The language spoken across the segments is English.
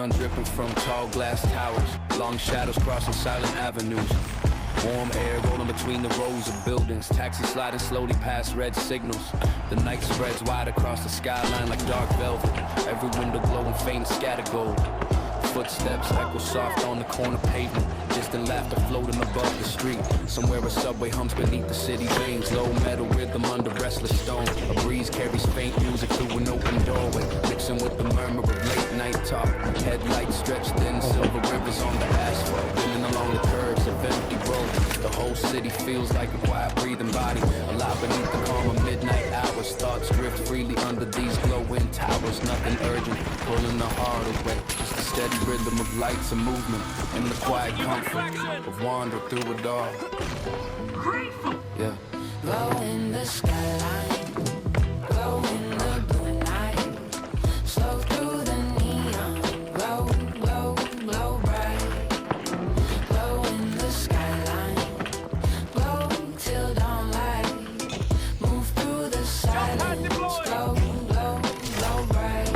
neon dripping from tall glass towers. Long shadows crossing silent avenues. Warm air rolling between the rows of buildings. Taxi sliding slowly past red signals. The night spreads wide across the skyline like dark velvet. Every window glowing faint scattered gold. Footsteps echo soft on the corner pavement. Distant laughter floating above the street. Somewhere a subway hums beneath the city veins. Low metal rhythm under restless stone. A breeze carries faint music through an open doorway, mixing with the murmur of late night talk. Headlights stretch thin silver rivers on the asphalt, running along the curves of empty roads. The whole city feels like a quiet breathing body, alive beneath the calm of midnight hours. Thoughts drift freely under these glowing towers. Nothing urgent, pulling the heart away. Just a steady rhythm of lights and movement, and the quiet comfort of wander through it all. Yeah. Glow in the skyline, glow in the blue night, slow through the neon, glow, glow, glow bright. Glow in the skyline, glow till dawn light, move through the silence, glow, glow, glow bright.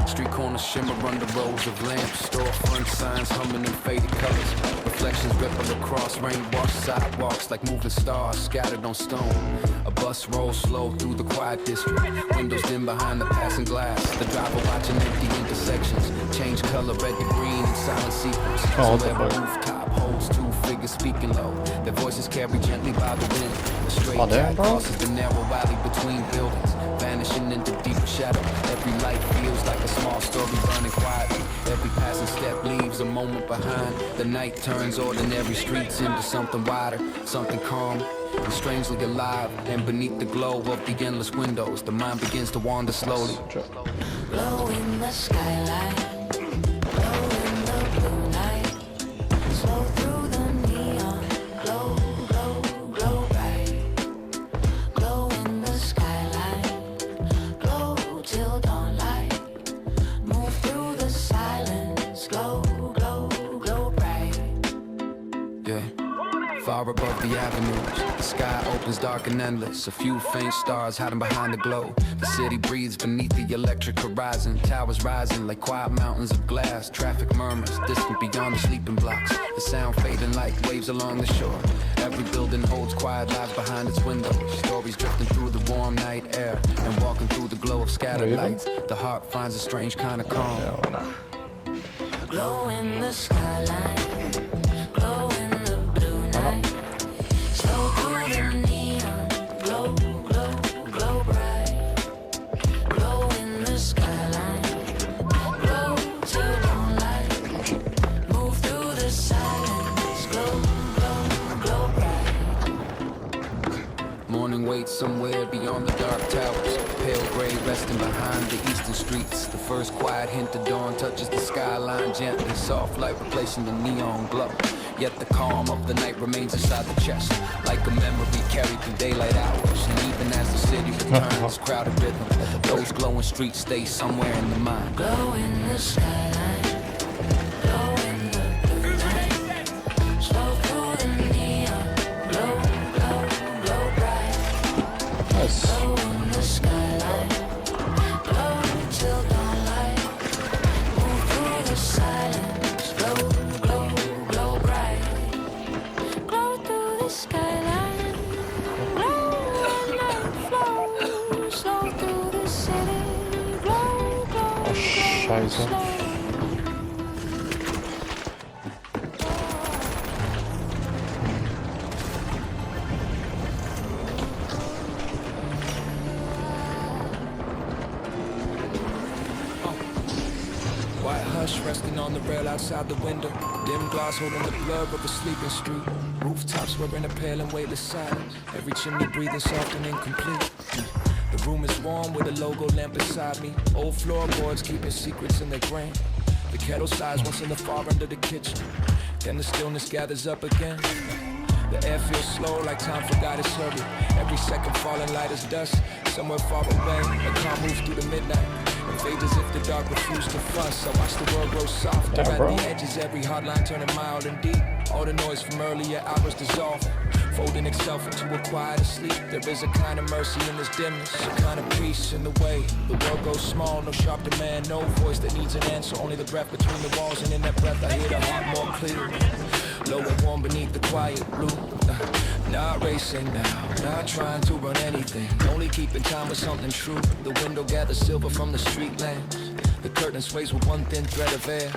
Street corners shimmer under rows of lamps. Storefront signs humming in faded colors. Reflections ripple across rain-washed sidewalks like moving stars scattered on stone. A bus rolls slow through the quiet district. Windows dim behind the passing glass. The driver watching empty intersections. Change color red to green in silent sequence. Somewhere a rooftop holds two figures speaking low. Their voices carry gently by the wind. A straight path crosses the narrow valley between buildings, vanishing into deep shadow. Every light feels like a small story burning quietly. Every passing step leaves a moment behind. The night turns ordinary streets into something wider, something calm and strangely alive. And beneath the glow of the endless windows, the mind begins to wander slowly. Glow in the skyline, glow in the blue night, slow through the neon, glow, glow, glow bright. Glow in the skyline, glow till dawn light, move through the silence, glow, glow, glow bright. Yeah. Far above the avenues, the sky opens dark and endless. A few faint stars hiding behind the glow. The city breathes beneath the electric horizon. Towers rising like quiet mountains of glass. Traffic murmurs distant beyond the sleeping blocks. The sound fading like waves along the shore. Every building holds quiet lives behind its windows. Stories drifting through the warm night air and walking through the glow of scattered lights. The heart finds a strange kind of calm. Glow in the skyline, glow in the blue night, slow through the neon, glow, glow, glow bright. Glow in the skyline, glow till dawn light, move through the silence, glow, glow, glow bright. Morning waits somewhere beyond the dark towers. Pale gray resting behind the eastern streets. The first quiet hint of dawn touches the skyline gently. Soft light replacing the neon glow. Yet the calm of the night remains inside the chest, like a memory carried through daylight hours. And even as the city returns, crowded rhythm, those glowing streets stay somewhere in the mind. Glow in the skyline, glow in the blue night, slow through the neon, glow, glow, glow bright. Glow in the skyline, glow till dawn light, move through the silence, glow, glow, glow bright. Glow through the skyline, glow and night flow, slow through the city, glow, glow, glow, Scheiße. slow. White hush resting on the rail outside the window. Dim glass holding the blur of a sleeping street. Rooftops wearing a pale and weightless silence. Every chimney breathing soft and incomplete. The room is warm with a logo lamp beside me. Old floorboards keeping secrets in their grain. The kettle sighs once in the far end of the kitchen. Then the stillness gathers up again. The air feels slow like time forgot its hurry. Every second falling light as dust. Somewhere far away, a car moves through the midnight. And fades as if the dark refused to fuss. I watch the world grow softer at the edges, every hard line turning mild and deep. All the noise from earlier hours dissolving, folding itself into a quiet sleep. There is a kind of mercy in this dimness, a kind of peace in the way the world goes small. No sharp demand, no voice that needs an answer, only the breath between the walls. And in that breath I hear the heart more clear, low and warm beneath the quiet blue. Not racing now, not trying to run anything, only keeping time with something true. The window gathers silver from the street lamps, the curtain sways with one thin thread of air.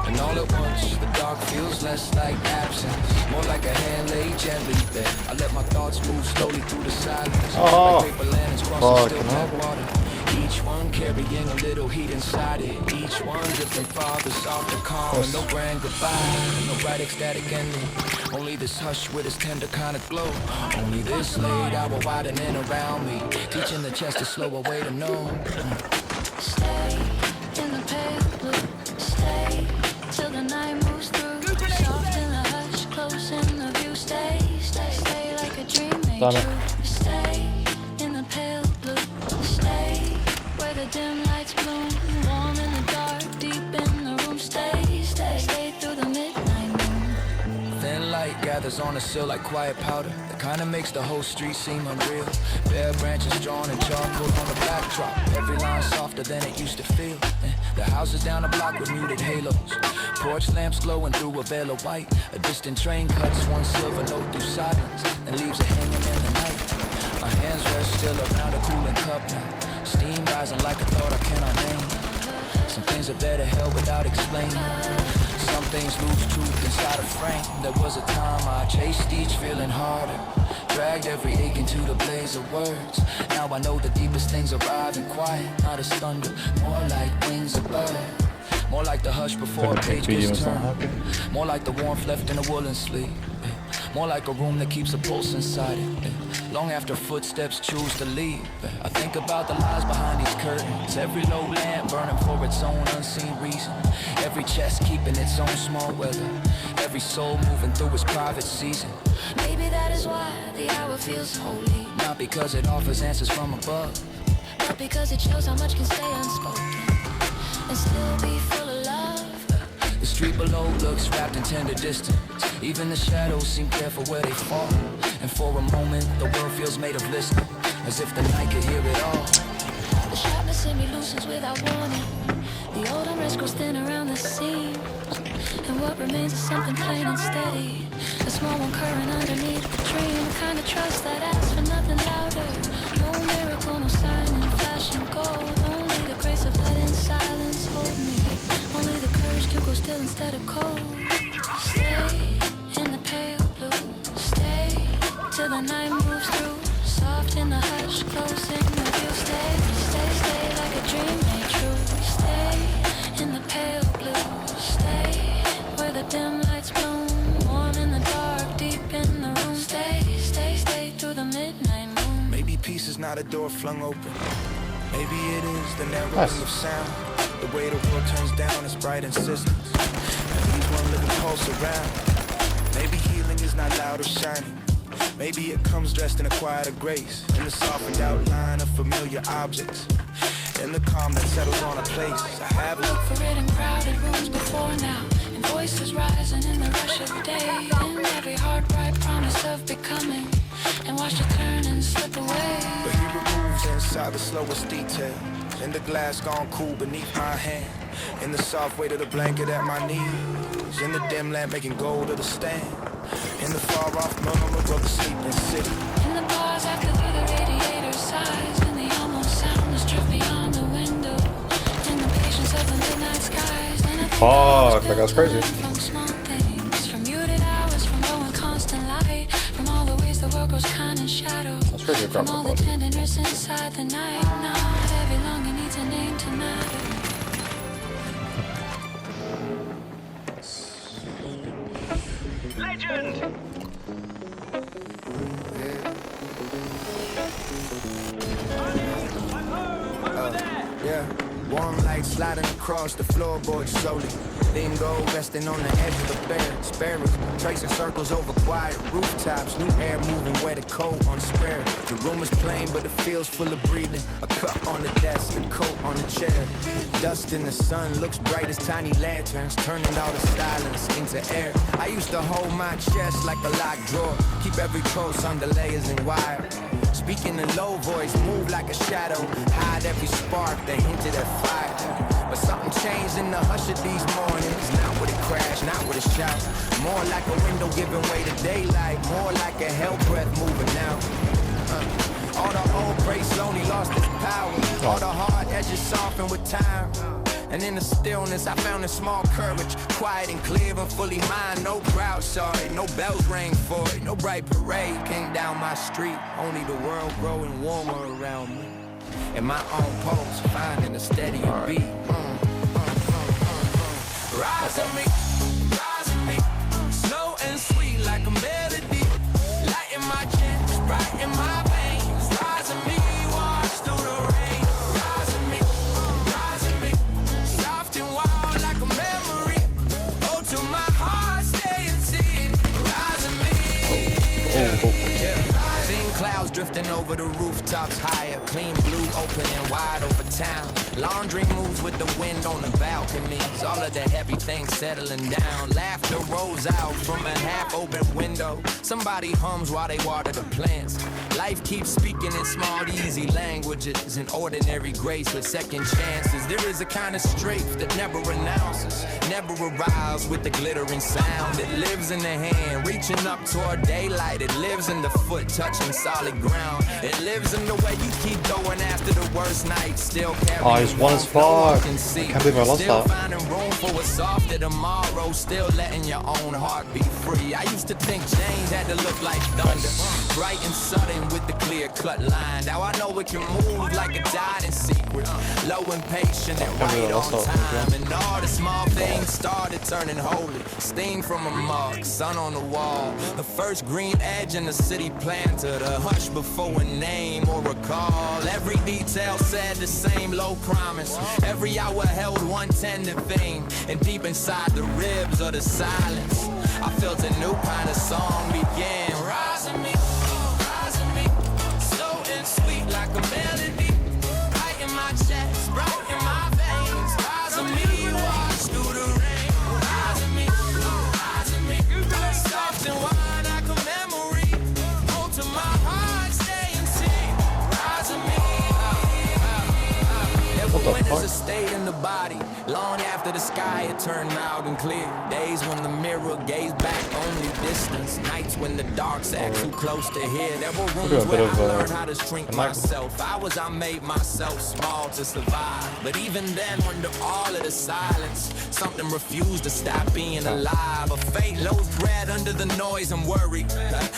And all at once, the dark feels less like absence, more like a hand laid gently there. I let my thoughts move slowly through the silence, like paper lanterns crossing still black water. Each one carrying a little heat inside it, each one different father, soft and calm, and no grand goodbye, no bright ecstatic ending. Only this hush with its tender kind of glow. Only this late hour widening around me, teaching the chest to slow a way to know. Stay in the pale blue. Stay till the night moves through. Soft in the hush, close in the view. Stay, stay, stay like a dream made true. Stay in the pale blue. Stay where the dim lights bloom. Warm in the dark, deep in the room. Stay, stay, stay through the midnight moon. Thin light gathers on the sill like quiet powder, the kind of makes the whole street seem unreal. Bare branches drawn in charcoal on the backdrop, every line softer than it used to feel. The houses down the block with muted halos, porch lamps glowing through a veil of white. A distant train cuts one silver note through silence and leaves it hanging in the night. My hands rest still around a cooling cup now, steam rising like a thought I cannot name. Some things are better held without explaining. Some things lose truth inside a frame. There was a time I chased each feeling harder, dragged every ache into the blaze of words. Now I know the deepest things arrive in quiet, not as thunder, more like wings of bird. More like the hush before a page gets turned, more like the warmth left in a woolen sleeve, more like a room that keeps a pulse inside it, long after footsteps choose to leave. I think about the lies behind these curtains, every low lamp burning for its own unseen reason, every chest keeping its own small weather, every soul moving through its private season. Maybe that is why the hour feels holy, not because it offers answers from above, but because it shows how much can stay unspoken and still be full of love. The street below looks wrapped in tender distance, even the shadows seem careful where they fall. And for a moment the world feels made of listening, as if the night could hear it all. The sharpness in me loosens without warning, the old unrest grows thin around the seams, and what remains is something plain and steady, a small one current underneath the dream, the kind of trust that asks for nothing louder. No miracle, no sign in flash and gold, only the grace of letting silence hold me, only the courage to go still instead of cold. Stay in the pale blue. Stay till the night moves through. Soft in the hush, close in the view. Stay, stay, stay like a dream made true. Stay in the pale blue. Stay where the dim lights bloom. Warm in the dark, deep in the room. Stay, stay, stay through the midnight moon. Maybe peace is not a door flung open, maybe it is the narrowing of sound. The way the world turns down its bright insistence, and leaves one living pulse around. Maybe healing is not loud or shiny, maybe it comes dressed in a quieter grace, in the softened outline of familiar objects, in the calm that settles on a place. I have looked for it in crowded rooms before now, and voices rising in the rush of day, in every hard bright promise of becoming, and watch it turn and slip away. But he removes inside the slowest detail, in the glass gone cool beneath my hand, in the soft weight of the blanket at my knees, in the dim lamp making gold of the stand, in the far off murmur of the sleeping city, in the bars after through the radiator sighs, in the almost soundless drift beyond the window, in the patience of the midnight skies. Fuck, that guy's crazy. From small things, from muted hours, from glowing constant light, from all the ways the world grows kind and shadow, That's crazy. from all the tenderness inside the night. Not every longing needs a name to matter. Legend! Yeah, warm light sliding across the floorboard slowly. Then go resting on the edge of the bed. Sparrows tracing circles over quiet rooftops. New air moving where the cold unspared. The room is plain, but it feels full of breathing. A cup on the desk, a coat on the chair. Dust in the sun looks bright as tiny lanterns, turning all the silence into air. I used to hold my chest like a locked drawer, keep every pulse under layers and wire. Speaking in low voice, move like a shadow, hide every spark that hinted at fire. But something changed in the hush of these mornings. Not with a crash, not with a shout. More like a window giving way to daylight. More like a hell breath moving out. All the old grace only lost its power. All the hard edges softened with time. And in the stillness, I found a small courage, quiet and clear and fully mine. No crowd saw it, no bells rang for it, no bright parade came down my street. Only the world growing warmer around me, and my own pulse finding a steadier beat. Rise on me, slow and sweet like a melody. Light in my chest, bright in my veins. Rise on me, wash through the rain. Rise on me, soft and wild like a memory. Oh, to my heart, stay and see it. Rise on me. Seeing clouds drifting over the rooftops higher. Clean blue, open and wide over town. Laundry moves with the wind on the balconies. All of the heavy things settling down. Laughter rolls out from a half-open window. Somebody hums while they water the plants. Life keeps speaking in small, easy languages. An ordinary grace with second chances. There is a kind of strength that never announces, never arrives with the glittering sound. It lives in the hand, reaching up toward daylight. It lives in the foot, touching solid ground. It lives in the way you keep going after the worst night. Still carrying he's one as fuck. Can't believe I lost still that. finding room for a softer tomorrow. Still letting your own heart be free. I used to think change had to look like thunder, bright and sudden with the clear-cut line. Now I know it can move like a died in secret. Low and patient and right on time. And all the small things started turning holy. Steam from a mug, sun on the wall. The first green edge in the city planted. A hush before a name or a call. Every detail said the same low promise. Every hour held one tender thing. And deep inside the ribs of the silence, I felt a new kind of song begin. Rise on me, slow and sweet like a melody. Light in my chest, bright in my veins. Rise on me, wash through the rain. Rise on me, soft and wide like a memory. Hold to my heart, stay and sing. Rise on me. Winter's a state in the body. Long after the sky had turned mild and clear. Days when the mirror gazed back only distance. Nights when the dark sat too close to hear. There were rooms where I learned how to shrink myself. I made myself small to survive. But even then, under all of the silence, something refused to stop being alive. A faint low thread under the noise and worry.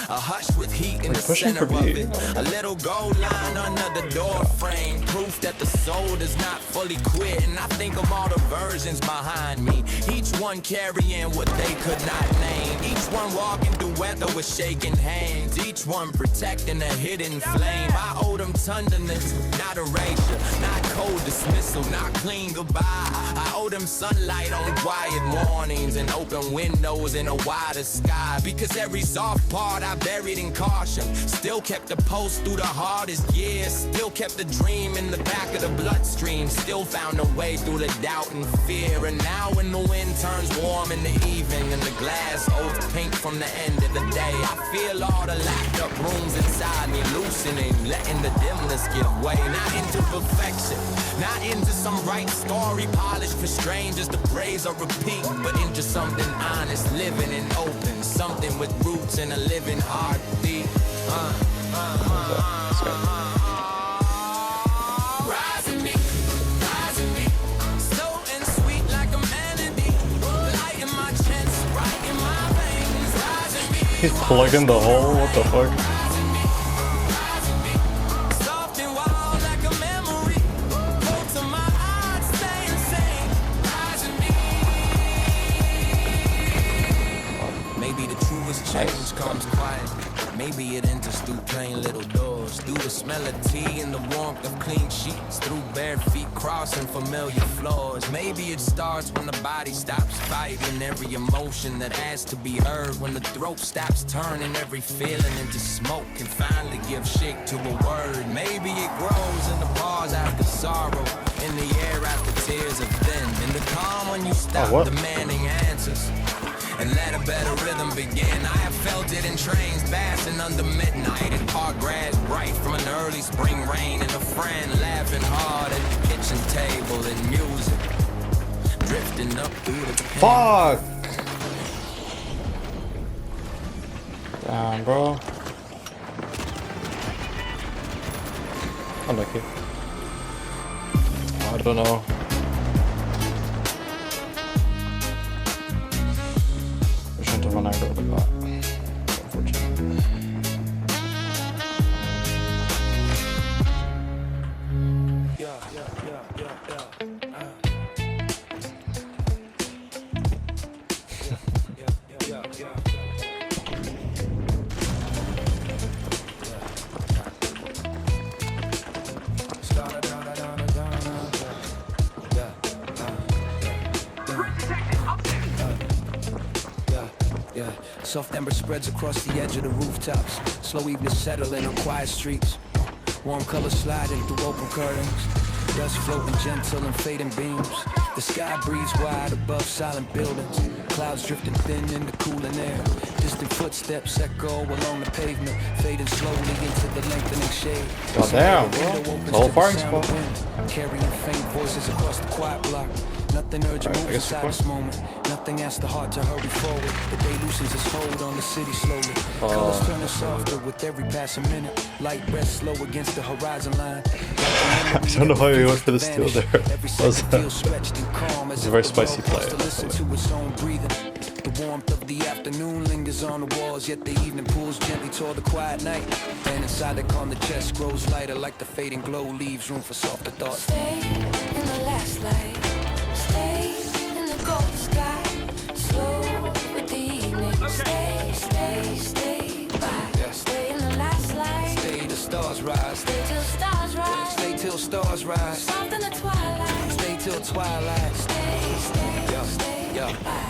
A hush with heat in the center of it. A little gold line under the door frame. Proof that the soul does not fully quit. And I think of all the versions behind me, each one carrying what they could not name. Each one walking through weather with shaking hands. Each one protecting a hidden flame. I owe them tenderness, not erasure, not cold dismissal, not clean goodbye. I owe them sunlight on quiet mornings and open windows in a wider sky. Because every soft part I buried in caution still kept the pulse through the hardest years. Still kept the dream in the back of the bloodstream. Still found a way through the doubt and fear. And now when the wind turns warm in the evening and the glass holds pink from the end of the day, I feel all the locked up rooms inside me loosening, letting the dimness give way. Not into perfection, not into some right story polished for strangers to praise or repeat, but into something honest, living and open, something with roots and a living heartbeat. He's plugging the hole, what the fuck? Maybe the truest change comes quiet. Maybe it enters through plain little doors. hours through the smell of tea and the warmth of clean sheets, through bare feet crossing familiar floors. Maybe it starts when the body stops fighting every emotion that has to be heard, when the throat stops turning every feeling into smoke and finally gives shape to a word. Maybe it grows in the pause after sorrow, in the air after tears have thinned, in the calm when you stop demanding answers and let a better rhythm begin. I have felt it in trains passing under midnight, in park grass bright from an early spring rain, and a friend laughing hard at the kitchen table, and music drifting up through the pen. Fuck! Damn, bro. Unlucky. I don't know. Jag känner inte vad nära det var. Soft ember spreads across the edge of the rooftops. Slow evening settling on quiet streets. Warm colors sliding through open curtains. Dust floating gentle and fading beams. The sky breathes wide above silent buildings. Clouds drifting thin in the cooling air. Distant footsteps echo along the pavement, fading slowly into the lengthening shade. God damn, bro. The whole firing spot. Carrying faint voices across the quiet block. Nothing urgent moves inside this moment. Nothing asks the heart to hurry forward. The day loosens its hold on the city slowly. Colors turning softer with every passing minute. Light rests slow against the horizon line. I don't know how you went for the steal there. It was a very spicy play. Listen to its own breathing. The warmth of the afternoon lingers on the walls, yet the evening pulls gently toward the quiet night. And inside the calm, the chest grows lighter, like the fading glow leaves room for softer thoughts. Stay in the last light. Stay in the golden sky. Slow with the evening. Stay, stay, stay by. Stay in the last light. Stay the stars rise. Stay till stars rise. Stay till stars rise. Soft in the twilight. Stay till twilight. Stay, stay, stay.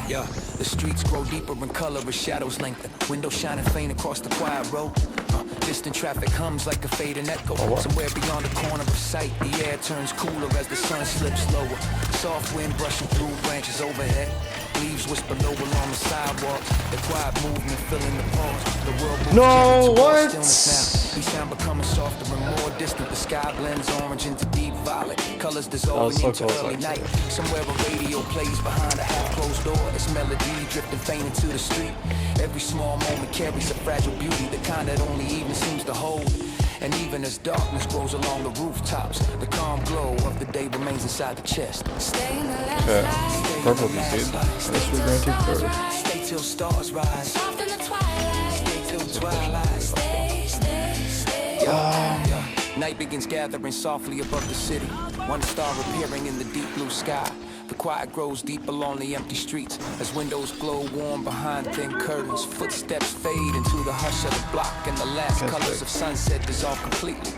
Yeah. The streets grow deeper in color as shadows lengthen. Windows shining faint across the quiet road. Distant traffic hums like a fading echo. Somewhere beyond the corner of sight, the air turns cooler as the sun slips lower. Soft wind brushing through branches overhead. Leaves whisper low along the sidewalks. The quiet movement filling the pause. The world moves No, what? stillness now. Each sound becoming softer and more distant. The sky blends orange into deep violet. Colors dissolving so into close, early actually. night. Somewhere a radio plays behind a half-closed door. This melody drifting faint into the street. Every small moment carries a fragile beauty, the kind that only evening seems to hold. And even as darkness grows along the rooftops, the calm glow of the day remains inside the chest. Stay in the last Okay. light. Purple disease. That's what we're going to first. Stay till stars rise. Soft in the twilight. Stay till twilight. Stay, stay, stay. Night begins gathering softly above the city. One star appearing in the deep blue sky. The quiet grows deep along the empty streets as windows glow warm behind thin curtains. Footsteps fade into the hush of the block, and the last colors of sunset dissolve completely.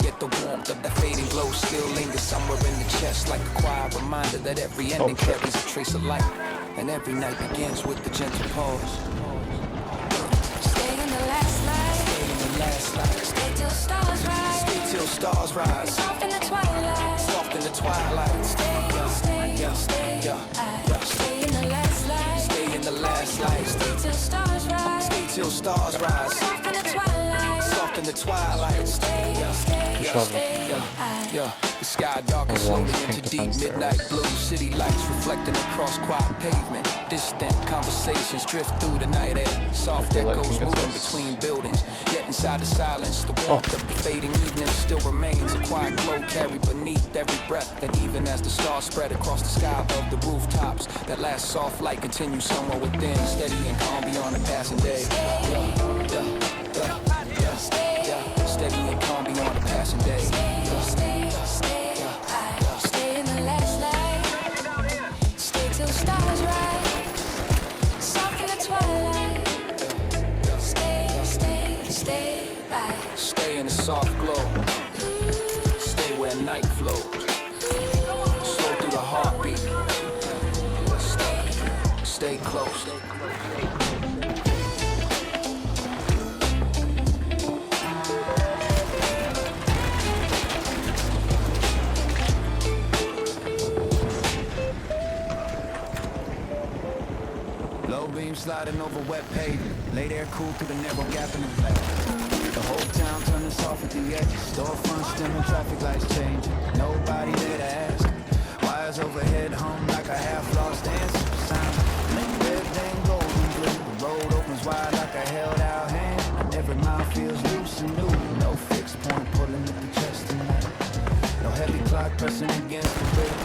Yet the warmth of the fading glow still lingers somewhere in the chest, like a quiet reminder that every ending carries a trace of light, and every night begins with the gentle pause. Stay in the last light. Stay in the last light. Stay till stars rise. Stay till stars rise. Soft in the twilight. Soft in the twilight. Stay, stay, stay in the last light. Stay in the last light. Stay till stars rise. Stay till stars rise. Soft in the twilight. Soft in the twilight. Stay, stay, Yeah, the sky darkens slowly into deep midnight blue. City lights reflecting across quiet pavement. Distant conversations drift through the night air. Soft echoes moving between buildings. Yet inside the silence, the warmth of the fading evening still remains. A quiet glow carried beneath every breath. And even as the stars spread across the sky above the rooftops, that last soft light continues somewhere within, steady and calm beyond the passing day. Steady and calm beyond the passing day. stay in the last light. Stay till stars rise. Soft in the twilight. Stay by. Stay in a soft glow. Stay where night flows. Slow through the heartbeat. Stay close. Low beam sliding over wet pavement. Lay there cool through the narrow gap in the back. The whole town turning soft at the edge. Storefronts dimming, traffic lights changing. Nobody there to ask. Wires overhead hum like a half-lost answer. Sound link red, then golden blue. The road opens wide like a held-out hand. And every mile feels loose and new. No fixed point pulling at the chest tonight. No heavy clock pressing against the rhythm.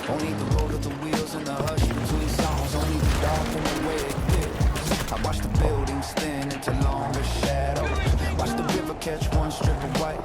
Only the roll of the wheels and the hush between songs. Only the dark and the way it feels. I watch the buildings thin into longer shadows. Watch the river catch one strip of white.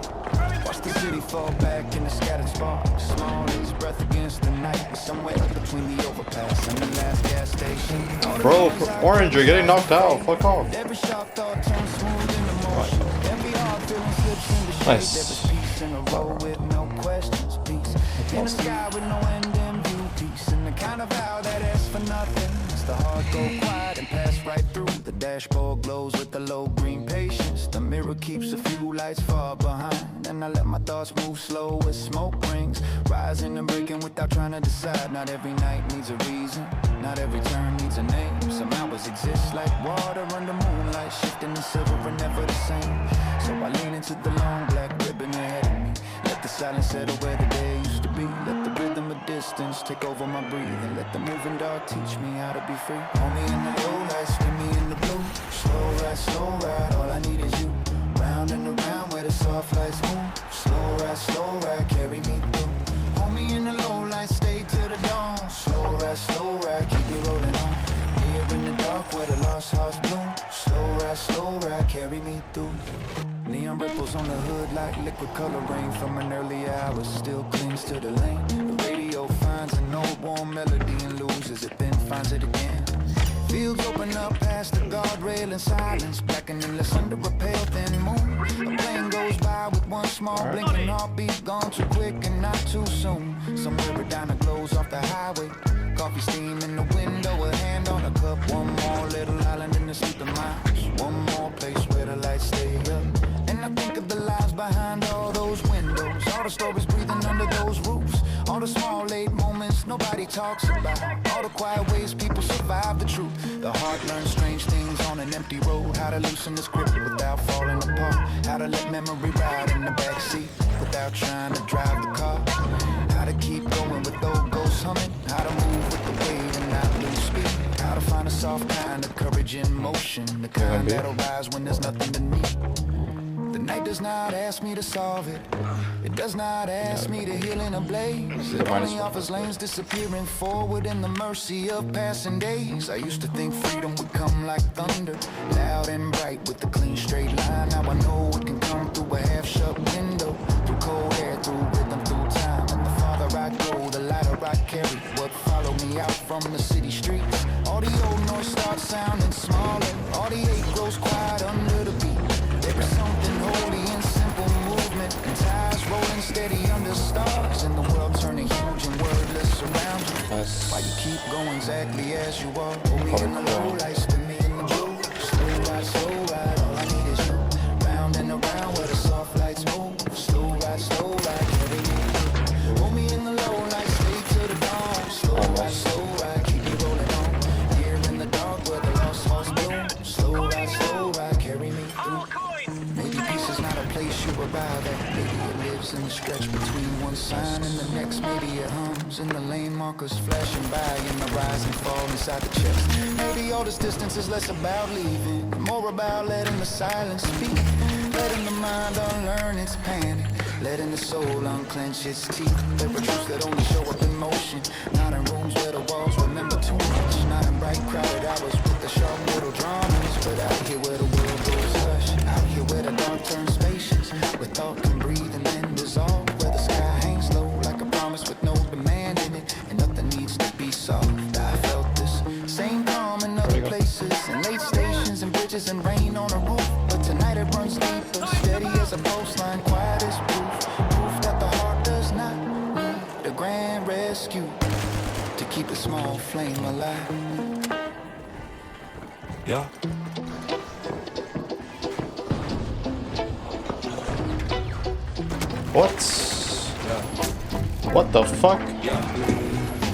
Watch the city fall back in the scattered sparks. Small as breath against the night. Somewhere between the overpass and the last gas station. Bro, Orange, you're getting knocked out. Fuck off. Every sharp thought turns smooth into motion. Every hard feeling slips into shade. Nice. There is peace in a row with no questions. Peace in the sky with no end in view. Peace in the kind of vow that asks for nothing. It's the heart go quiet and pass right through. The dashboard glows with the low green patience. The mirror keeps a few lights far behind. And I let my thoughts move slow as smoke rings. Rising and breaking without trying to decide. Not every night needs a reason. Not every turn needs a name. Some hours exist like water under moonlight. Shifting in silver and never the same. So I lean into the long black ribbon ahead of me. Let the silence settle where the day used to be. Let the rhythm of distance take over my breathing. Let the moving dark teach me how to be free. Hold me in the low lights, spin me in the blue. Slow ride, all I need is you. Round and around where the soft lights move. Slow ride, carry me through. Hold me in the low lights, stay till the dawn. Slow ride, keep me rolling on. Here in the dark where the lost hearts bloom. Slow ride, carry me through. Neon ripples on the hood like liquid color rain from an early hour still clings to the lane. The radio finds an old warm melody and loses it, then finds it again. Fields open up past the guardrail in silence, black and endless under a pale thin moon. A plane goes by with one small blinking heartbeat, gone too quick and not too soon. Somewhere a diner glows off the highway, coffee steam in the window, a hand on a cup. One more little island in the sleep of miles, one more place where the lights stay up. And I think of the lives behind all those windows, all the stories breathing under those roofs, all the small late moments nobody talks about, all the quiet ways people survive the truth. The heart learns strange things on an empty road, how to loosen its grip without falling apart, how to let memory ride in the backseat without trying to drive the car, how to keep going with old ghosts humming, how to move with the wave and not lose speed, how to find a soft kind of courage in motion, the kind that'll rise when there's nothing to need. The night does not ask me to solve it. It does not ask me to heal in a blaze. It only offers lanes disappearing forward in the mercy of passing days. I used to think freedom would come like thunder, loud and bright with a clean straight line. Now I know it can come through a half-shut window, through cold air, through rhythm, through time. And the farther I go, the lighter I carry what follow me out from the city streets. All the old noise starts sounding smaller. All the hate grows quiet under the beat. There is something holy in simple movement, and ties rolling steady under stars, and the world turning huge and wordless around you. Why you keep going exactly as you are. Hold me in the low lights, spin me in the blue. Slow ride, all I need is you. Round and around where the soft lights move. Slow ride, carry me through. Hold me in the low lights, stay till the dawn. Slow ride, keep me rolling on. Here in the dark where the lost hearts bloom. Slow ride, carry me through. Maybe peace is not a place you arrive at. Maybe it lives in the stretch between one sign and the next. Maybe it hums in the lane markers flashing by in the rise and fall inside the chest. Maybe all this distance is less about leaving, more about letting the silence speak, letting the mind unlearn its panic, letting the soul unclench its teeth. There are truths that only show up in motion, not in rooms where the walls remember too much, not in bright crowded hours with the sharp little dramas, but out here where the world goes hush, out here where the dark turns spacious, where thought can breathe and then dissolve, where the sky hangs low like a promise with no demand in it, and nothing needs to be solved. I felt this same calm in other places, in late stations and bridges and rain on a roof, but tonight it runs deeper, steady as a pulse line. flame alive. Yeah. What? What the fuck?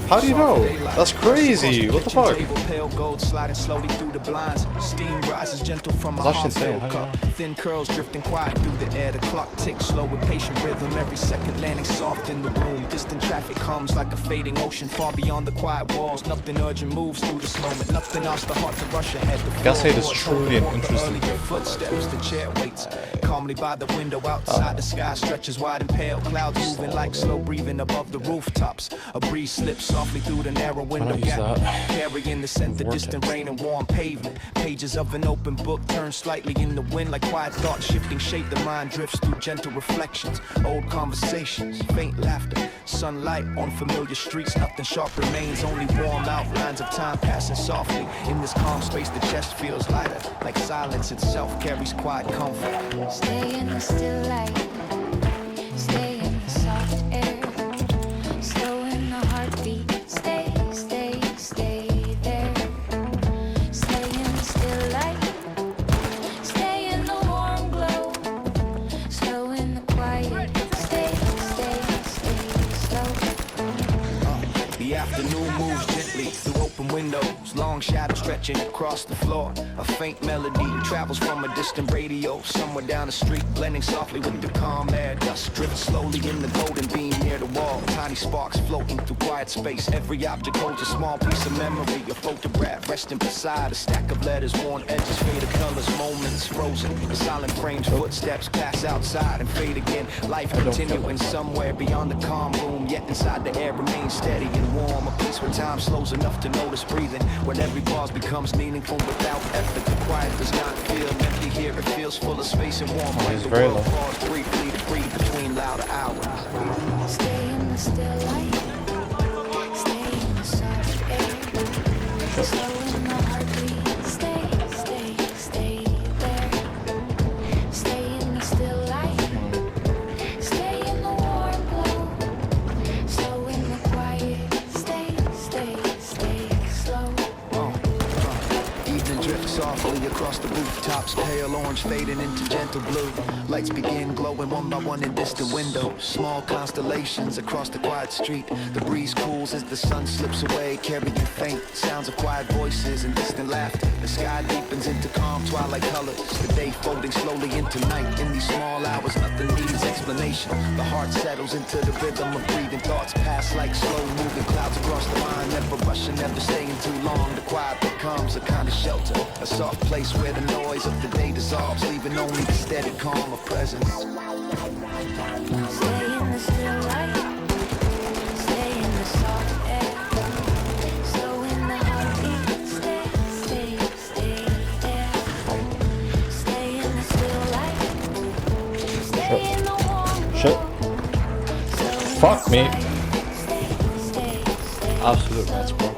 How do you know? That's crazy. What the fuck? Pale gold sliding slowly through the blinds. Steam rises gentle from a That's hot insane. milk How cup. do you know? Thin curls drifting quiet through the air. The clock ticks slow with patient rhythm. Every second landing soft in the room. Distant traffic hums like a fading ocean. Far beyond the quiet walls. Nothing urgent moves through this moment. Nothing asks the heart to rush ahead. The gotta say, this floorboards is truly an hold the interesting earlier game. footsteps. The chair waits calmly by the window outside. The sky stretches wide and pale. Clouds moving like slow breathing above the rooftops. A breeze slips softly through the narrow window use gap. that. Carrying the scent of distant rain and warm pavement. Pages of an open book turn slightly in the wind like quiet thoughts shifting shape. The mind drifts through gentle reflections. Old conversations, faint laughter. Sunlight on familiar streets. Nothing sharp remains, only warm outlines of time passing softly. In this calm space, the chest feels lighter. Like silence itself carries quiet comfort. Stay in the still light. Stay in the soft air. Slow in the heartbeat. Stay, stay, stay there. Stay in the still light. Stay in the warm glow. Slow in the quiet. Stay, stay, stay slow. The afternoon moves gently through open windows. Long shadows stretching across the floor. A faint melody travels from a distant radio. Somewhere down the street, blending softly with the calm air. Dust drifts slowly in the golden beam near the wall. Tiny sparks floating through quiet space. Every object holds a small piece of memory. A photograph resting beside a stack of letters. Worn edges, faded colors, moments frozen. The silent frames, footsteps pass outside and fade again. Life continuing somewhere beyond the calm room. Yet inside the air remains steady and warm. A place where time slows enough to notice breathing. When every pause becomes meaningful without effort. The quiet does not feel empty here. It feels full of space and warmth. Oh, Like he's the very world low. paused briefly to breathe between louder hours. Stay in the still light. Stay in the soft air. Slow in the heartbeat. Stay, stay, stay there. Stay in the still light. Stay in the warm glow. Slow in the quiet. Stay, stay, stay slow. Evening drifts softly across the rooftops, pale orange fading into gentle blue. Lights begin glowing one by one in distant windows. Small constellations across the quiet street. The breeze cools as the sun slips away, carrying faint sounds of quiet voices and distant laughter. The sky deepens into calm twilight colors. The day folding slowly into night. In these small hours, nothing needs explanation. The heart settles into the rhythm of breathing. Thoughts pass like slow-moving clouds across the mind. Never rushing, never staying too long. The quiet becomes a kind of shelter. A soft place where the noise of the day dissolves, leaving only the steady calm of presence. Stay in the still light. Stay in the soft air. Slow in the heartbeat. Stay, stay, stay there. Stay in the still light. Stay in the warm Shit. glow. Fuck me. Stay, stay, stay. Absolute nuts, bro.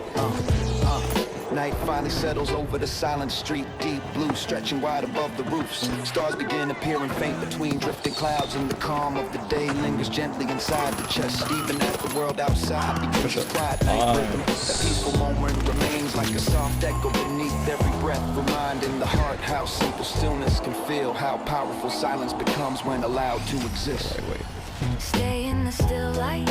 Night finally settles over the silent street. Deep blue stretching wide above the roofs. Stars begin appearing faint between drifting clouds, and the calm of the day lingers gently inside the chest. Even as the world outside begins its quiet night rhythm, that peaceful moment remains like a soft echo beneath every breath, reminding the heart how simple stillness can feel, how powerful silence becomes when allowed to exist. Stay in the still light.